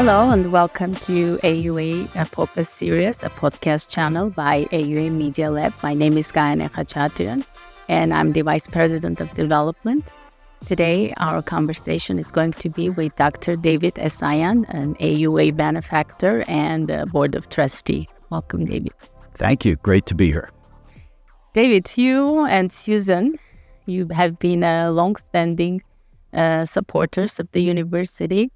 Hello and welcome to AUA, a Focus Series, a podcast channel by AUA Media Lab. My name is Gaiane Khachatryan and I'm the Vice President of Development. Today, our conversation is going to be with Dr. David Essayan, an AUA benefactor and Board of Trustee. Welcome, David. Thank you. Great to be here. David, you and Susan, you have been long-standing supporters of the university.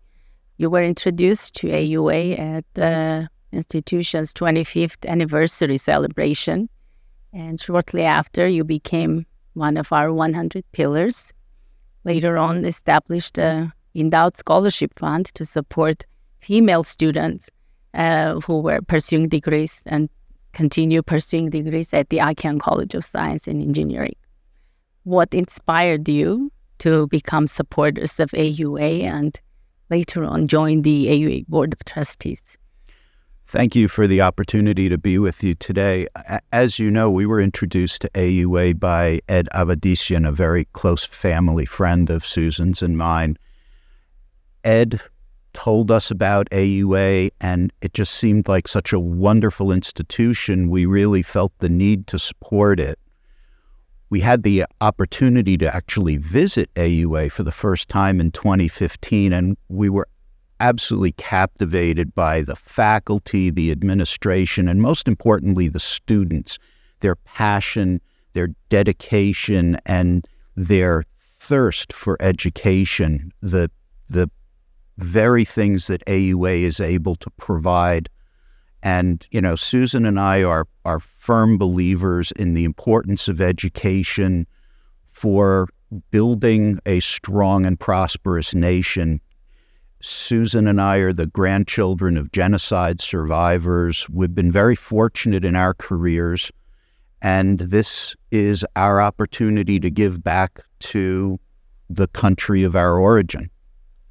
You were introduced to AUA at the institution's 25th anniversary celebration, and shortly after, you became one of our 100 pillars. Later on, established an endowed scholarship fund to support female students who were pursuing degrees and continue pursuing degrees at the Essayan College of Science and Engineering. What inspired you to become supporters of AUA and later on join the AUA Board of Trustees? Thank you for the opportunity to be with you today. As you know, we were introduced to AUA by Ed Avadisyan, a very close family friend of Susan's and mine. Ed told us about AUA, and it just seemed like such a wonderful institution. We really felt the need to support it. We had the opportunity to actually visit AUA for the first time in 2015, and we were absolutely captivated by the faculty, the administration, and most importantly, the students, their passion, their dedication, and their thirst for education, the very things that AUA is able to provide. And, you know, Susan and I are firm believers in the importance of education for building a strong and prosperous nation. Susan and I are the grandchildren of genocide survivors. We've been very fortunate in our careers, and this is our opportunity to give back to the country of our origin.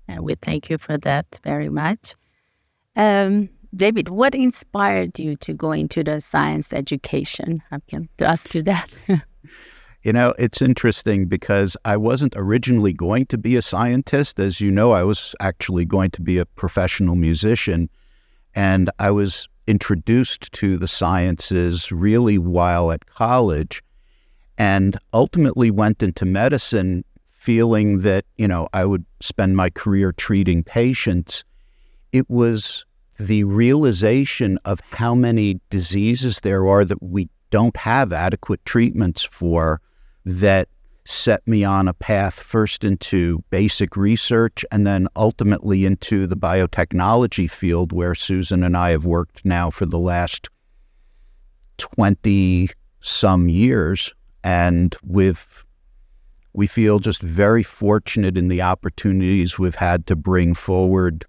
And we thank you for that very much. David, what inspired you to go into the science education? I can ask you that. You know, it's interesting because I wasn't originally going to be a scientist. As you know, I was actually going to be a professional musician, and I was introduced to the sciences really while at college, and ultimately went into medicine feeling that, you know, I would spend my career treating patients. It was the realization of how many diseases there are that we don't have adequate treatments for that set me on a path first into basic research and then ultimately into the biotechnology field where Susan and I have worked now for the last 20-some years. And we feel just very fortunate in the opportunities we've had to bring forward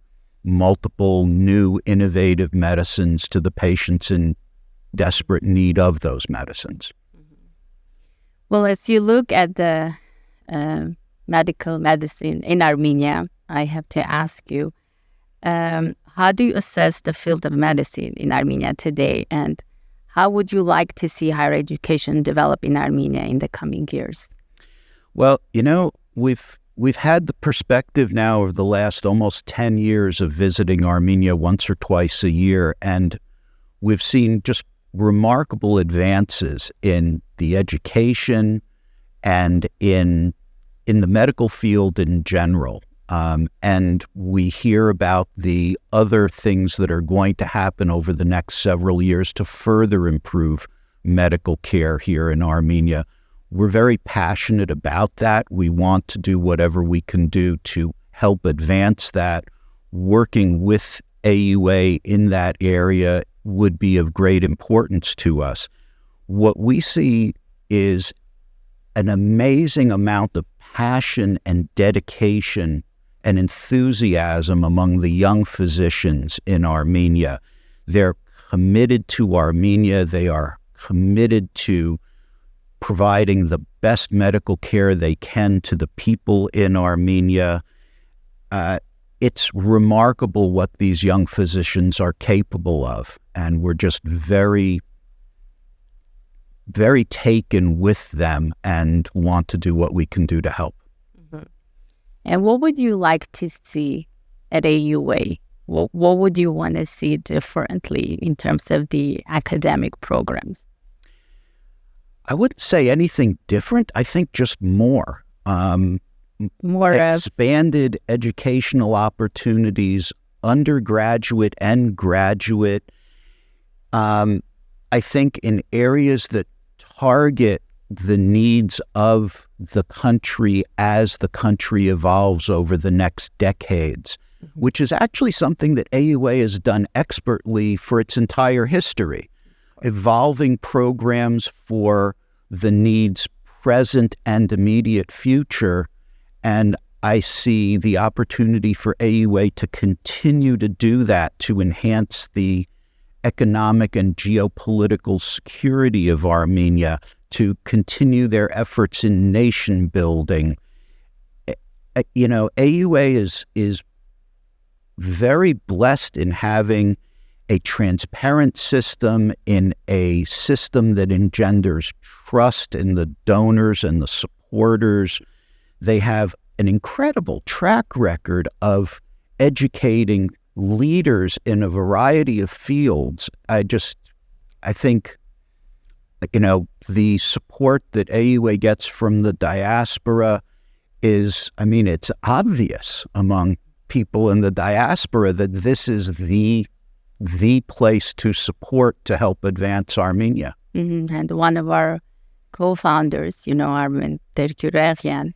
multiple new innovative medicines to the patients in desperate need of those medicines. Well, as you look at the medical medicine in Armenia, I have to ask you, how do you assess the field of medicine in Armenia today, and how would you like to see higher education develop in Armenia in the coming years? Well, you know, We've had the perspective now of the last almost 10 years of visiting Armenia once or twice a year, and we've seen just remarkable advances in the education and in the medical field in general. And we hear about the other things that are going to happen over the next several years to further improve medical care here in Armenia. We're very passionate about that. We want to do whatever we can do to help advance that. Working with AUA in that area would be of great importance to us. What we see is an amazing amount of passion and dedication and enthusiasm among the young physicians in Armenia. They're committed to Armenia. They are committed to providing the best medical care they can to the people in Armenia. It's remarkable what these young physicians are capable of, and we're just very, very taken with them and want to do what we can do to help. Mm-hmm. And what would you like to see at AUA what would you want to see differently in terms of the academic programs? I wouldn't say anything different. I think just more. More expanded educational opportunities, undergraduate and graduate. I think in areas that target the needs of the country as the country evolves over the next decades, which is actually something that AUA has done expertly for its entire history, evolving programs for the needs present and immediate future. And I see the opportunity for AUA to continue to do that, to enhance the economic and geopolitical security of Armenia, to continue their efforts in nation building. AUA is very blessed in having a transparent system, in a system that engenders trust in the donors and the supporters. They have an incredible track record of educating leaders in a variety of fields. I think, the support that AUA gets from the diaspora is, it's obvious among people in the diaspora that this is the place to support to help advance Armenia. Mm-hmm. And one of our co-founders, Gaiane Khachatryan,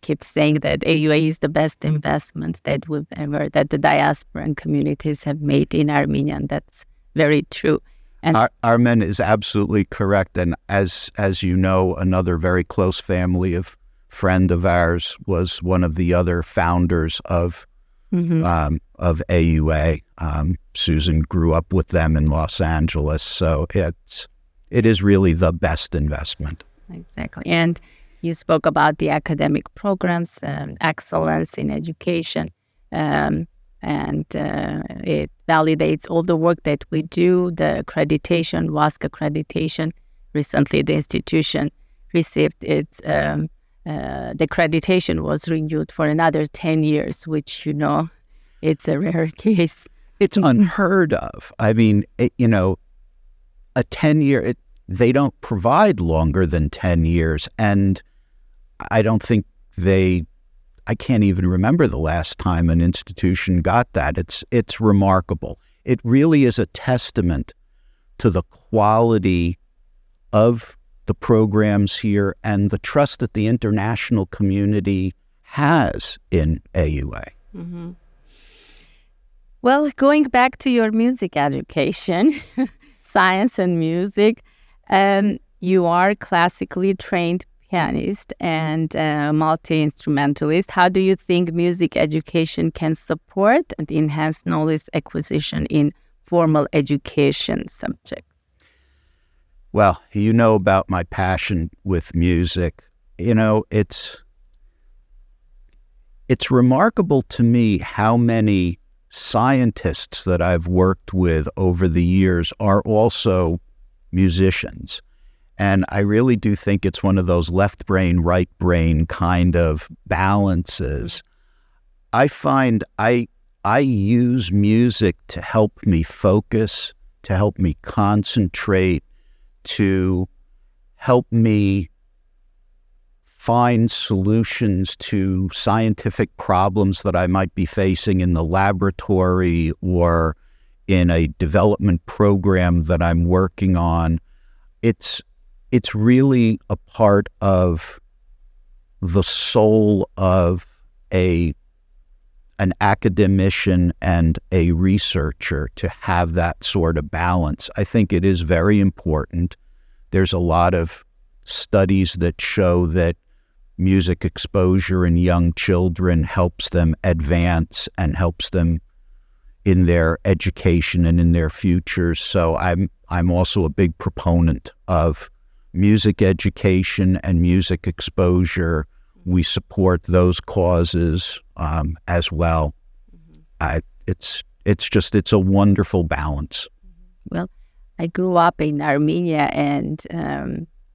keeps saying that AUA is the best investment that the diaspora and communities have made in Armenia, and that's very true. And Armen is absolutely correct, and as you know, another very close friend of ours was one of the other founders of AUA. Susan grew up with them in Los Angeles, so it is really the best investment. Exactly. And you spoke about the academic programs, excellence in education, and it validates all the work that we do. The accreditation, WASC accreditation, recently the institution received its, the accreditation was renewed for another 10 years, which, it's a rare case. It's unheard of. A 10-year, they don't provide longer than 10 years, and I don't think I can't even remember the last time an institution got that. It's remarkable. It really is a testament to the quality of the programs here and the trust that the international community has in AUA. Mm-hmm. Well, going back to your music education, science and music, you are classically trained pianist and multi-instrumentalist. How do you think music education can support and enhance knowledge acquisition in formal education subjects? Well, about my passion with music. It's remarkable to me how many scientists that I've worked with over the years are also musicians. And I really do think it's one of those left brain, right brain kind of balances. I find I use music to help me focus, to help me concentrate, to help me find solutions to scientific problems that I might be facing in the laboratory or in a development program that I'm working on. It's really a part of the soul of an academician and a researcher to have that sort of balance. I think it is very important. There's a lot of studies that show that music exposure in young children helps them advance and helps them in their education and in their futures. So I'm also a big proponent of music education and music exposure. We support those causes as well. It's a wonderful balance. Well, I grew up in Armenia, and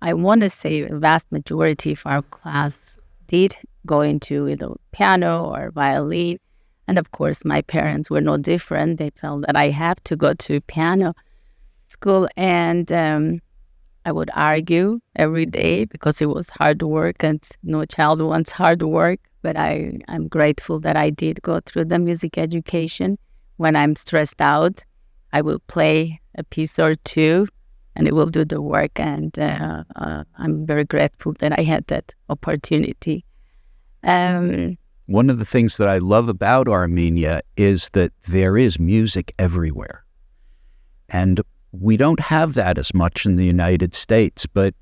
I want to say a vast majority of our class did go into either piano or violin. And of course, my parents were no different. They felt that I have to go to piano school. And I would argue every day because it was hard work and no child wants hard work. But I'm grateful that I did go through the music education. When I'm stressed out, I will play a piece or two and it will do the work. And I'm very grateful that I had that opportunity. One of the things that I love about Armenia is that there is music everywhere. And we don't have that as much in the United States, but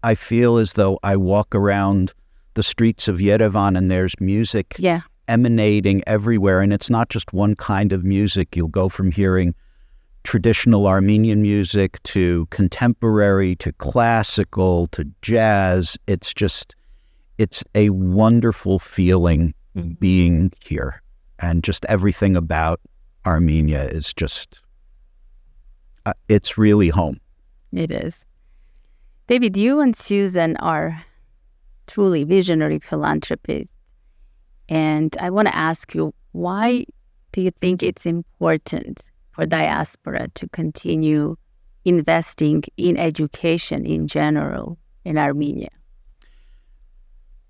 I feel as though I walk around the streets of Yerevan and there's music emanating everywhere. And it's not just one kind of music. You'll go from hearing traditional Armenian music to contemporary to classical to jazz. It's a wonderful feeling being here. And just everything about Armenia is just, it's really home. It is. David, you and Susan are truly visionary philanthropists. And I want to ask you, why do you think it's important for diaspora to continue investing in education in general in Armenia?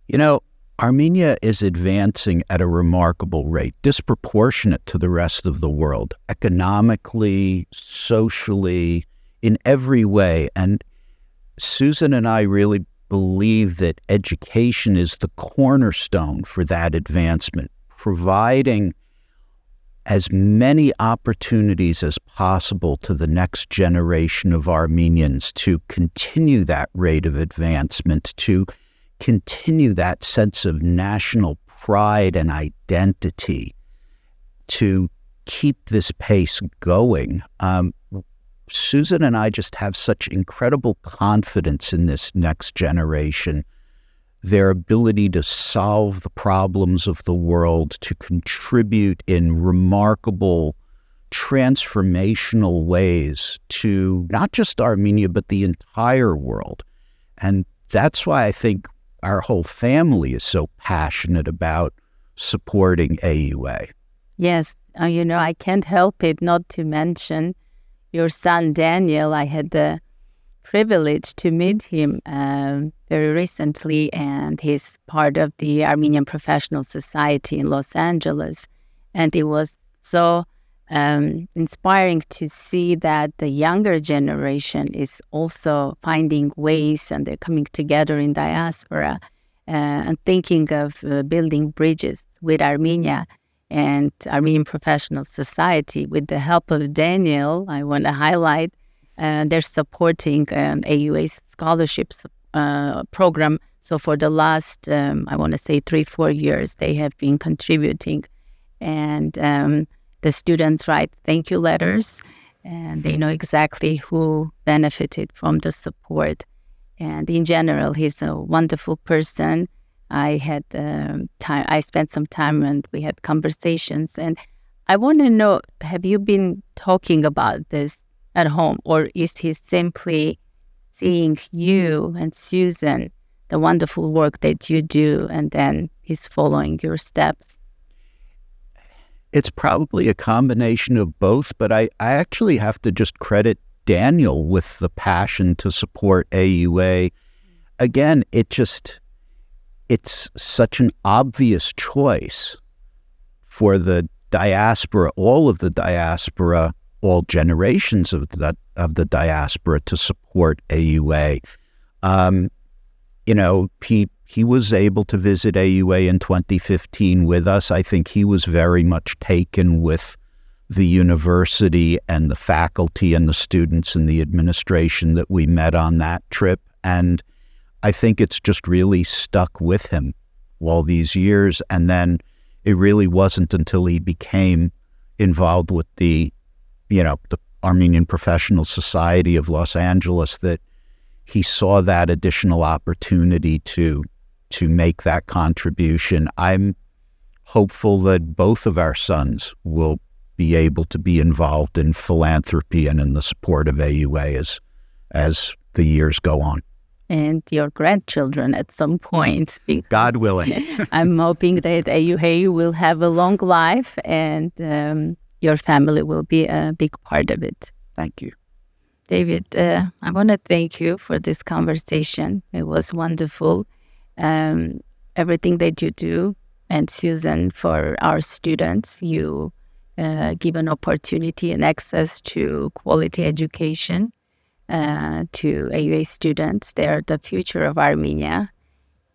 You know, Armenia is advancing at a remarkable rate, disproportionate to the rest of the world, economically, socially, in every way. And Susan and I really believe that education is the cornerstone for that advancement, providing as many opportunities as possible to the next generation of Armenians to continue that rate of advancement, to continue that sense of national pride and identity, to keep this pace going. Susan and I just have such incredible confidence in this next generation, their ability to solve the problems of the world, to contribute in remarkable, transformational ways to not just Armenia, but the entire world. And that's why I think our whole family is so passionate about supporting AUA. Yes, I can't help it not to mention your son, Daniel. I had the privilege to meet him very recently, and he's part of the Armenian Professional Society in Los Angeles. And it was so inspiring to see that the younger generation is also finding ways, and they're coming together in diaspora and thinking of building bridges with Armenia and Armenian Professional Society. With the help of Daniel, I want to highlight they're supporting AUA's scholarships program. So for the last, I want to say 3-4 years, they have been contributing. And the students write thank you letters, and they know exactly who benefited from the support. And in general, he's a wonderful person. I had I spent some time and we had conversations. And I want to know, have you been talking about this at home, or is he simply seeing you and Susan, the wonderful work that you do, and then he's following your steps? It's probably a combination of both, but I actually have to just credit Daniel with the passion to support AUA. Again, it's such an obvious choice for the diaspora, all of the diaspora, all generations of the diaspora to support AUA. He was able to visit AUA in 2015 with us. I think he was very much taken with the university and the faculty and the students and the administration that we met on that trip. And I think it's just really stuck with him all these years. And then it really wasn't until he became involved with the Armenian Professional Society of Los Angeles that he saw that additional opportunity to make that contribution. I'm hopeful that both of our sons will be able to be involved in philanthropy and in the support of AUA as the years go on. and your grandchildren at some point. God willing. I'm hoping that AUA will have a long life and your family will be a big part of it. Thank you. David, I want to thank you for this conversation. It was wonderful. Everything that you do, and Susan, for our students, you give an opportunity and access to quality education to AUA students. They are the future of Armenia,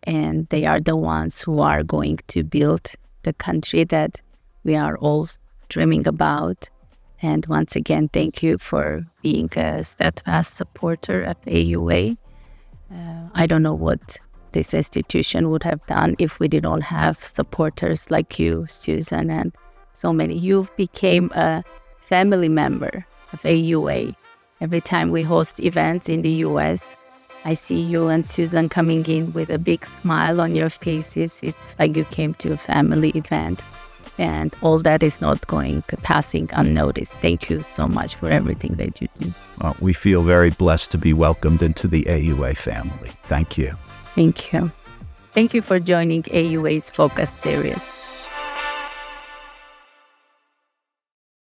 and they are the ones who are going to build the country that we are all dreaming about. And once again, thank you for being a steadfast supporter of AUA. I don't know what this institution would have done if we did not have supporters like you, Susan, and so many. You became a family member of AUA. Every time we host events in the US, I see you and Susan coming in with a big smile on your faces. It's like you came to a family event. And all that is not passing unnoticed. Thank you so much for everything that you do. Well, we feel very blessed to be welcomed into the AUA family. Thank you. Thank you. Thank you for joining AUA's Focus series.